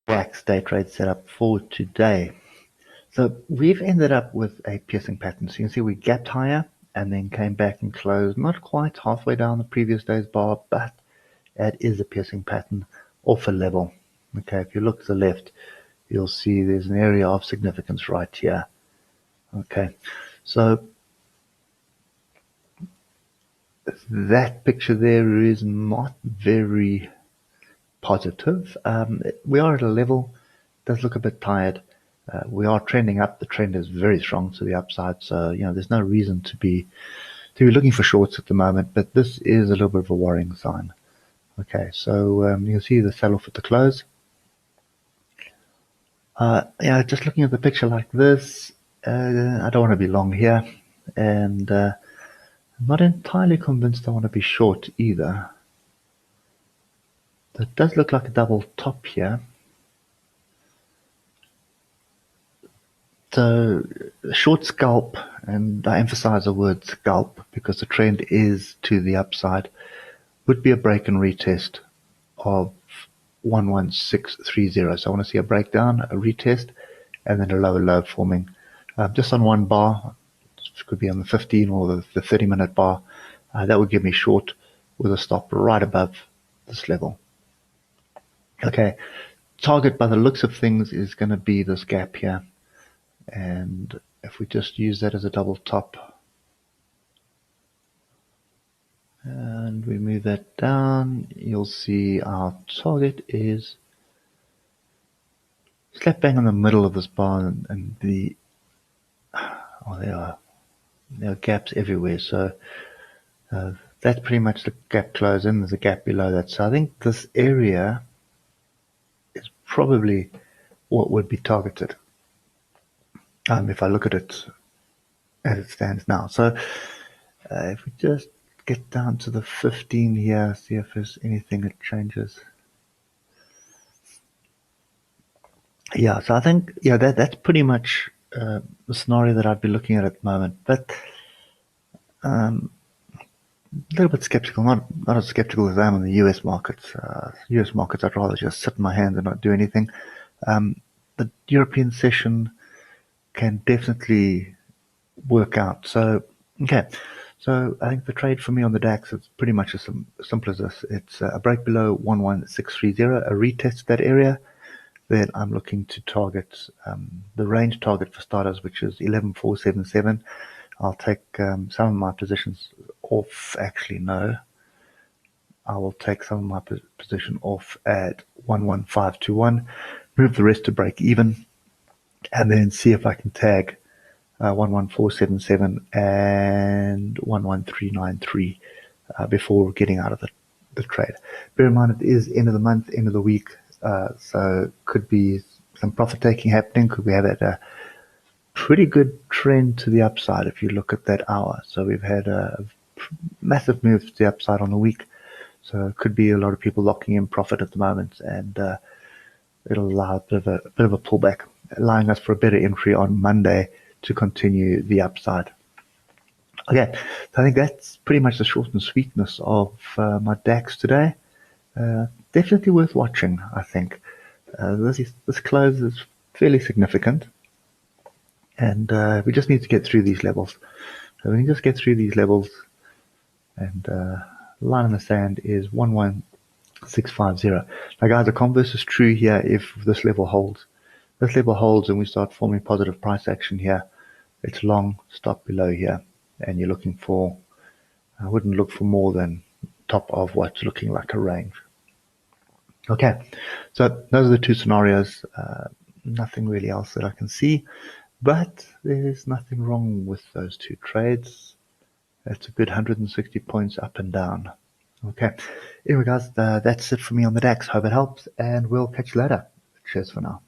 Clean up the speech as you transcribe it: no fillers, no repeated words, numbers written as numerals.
DAX day trade setup for today. So we've ended up with a piercing pattern. So you can see we gapped higher and then came back and closed not quite halfway down the previous day's bar, but that is a piercing pattern off a level. Okay, if you look to the left, you'll see there's an area of significance right here. Okay, so that picture there is not very positive. We are at a level, does look a bit tired. We are trending up. The trend is very strong to the upside, so there's no reason to be looking for shorts at the moment. But this is a little bit of a worrying sign. Okay, so you can see the sell-off at the close. Just looking at the picture like this, I don't want to be long here, and I'm not entirely convinced I want to be short either. It does look like a double top here. So short scalp, and I emphasize the word scalp because the trend is to the upside, would be a break and retest of 11630. So I want to see a breakdown, a retest, and then a lower low forming just on one bar. It could be on the 15 or the 30-minute bar. That would give me short with a stop right above this level. Okay, target by the looks of things is going to be this gap here. And if we just use that as a double top and we move that down, you'll see our target is slap bang in the middle of this bar, and there are gaps everywhere. So that's pretty much the gap close in. There's a gap below that. So I think this area is probably what would be targeted. If I look at it as it stands now. So if we just get down to the 15 here, see if there's anything that changes. Yeah, so I think that's pretty much the scenario that I'd be looking at the moment. But a little bit skeptical, not as skeptical as I am in the US markets. US markets, I'd rather just sit in my hands and not do anything. The European session can definitely work out. So, okay. So I think the trade for me on the DAX is pretty much as simple as this. It's a break below 11630, a retest that area. Then I'm looking to target the range target for starters, which is 11477. I'll take some of my positions off. Actually, no. I will take some of my position off at 11521, move the rest to break even, and then see if I can tag 11477 and 11393 before getting out of the trade. Bear in mind it is end of the month, end of the week, so could be some profit taking happening. Could we have had a pretty good trend to the upside if you look at that hour? So we've had a massive move to the upside on the week. So it could be a lot of people locking in profit at the moment, and it'll allow a bit of a pullback, allowing us for a better entry on Monday to continue the upside. Okay, so I think that's pretty much the short and sweetness of my DAX today. Definitely worth watching, I think. This close is fairly significant, and we just need to get through these levels. So we can just get through these levels, and line in the sand is 11650. Now guys, the converse is true here. If this level holds, and we start forming positive price action here, it's long, stop below here, and you're looking for, I wouldn't look for more than top of what's looking like a range. Okay, so those are the two scenarios. Nothing really else that I can see, but there's nothing wrong with those two trades. That's a good 160 points up and down. Okay, anyway guys, that's it for me on the DAX. Hope it helps, and we'll catch you later. Cheers for now.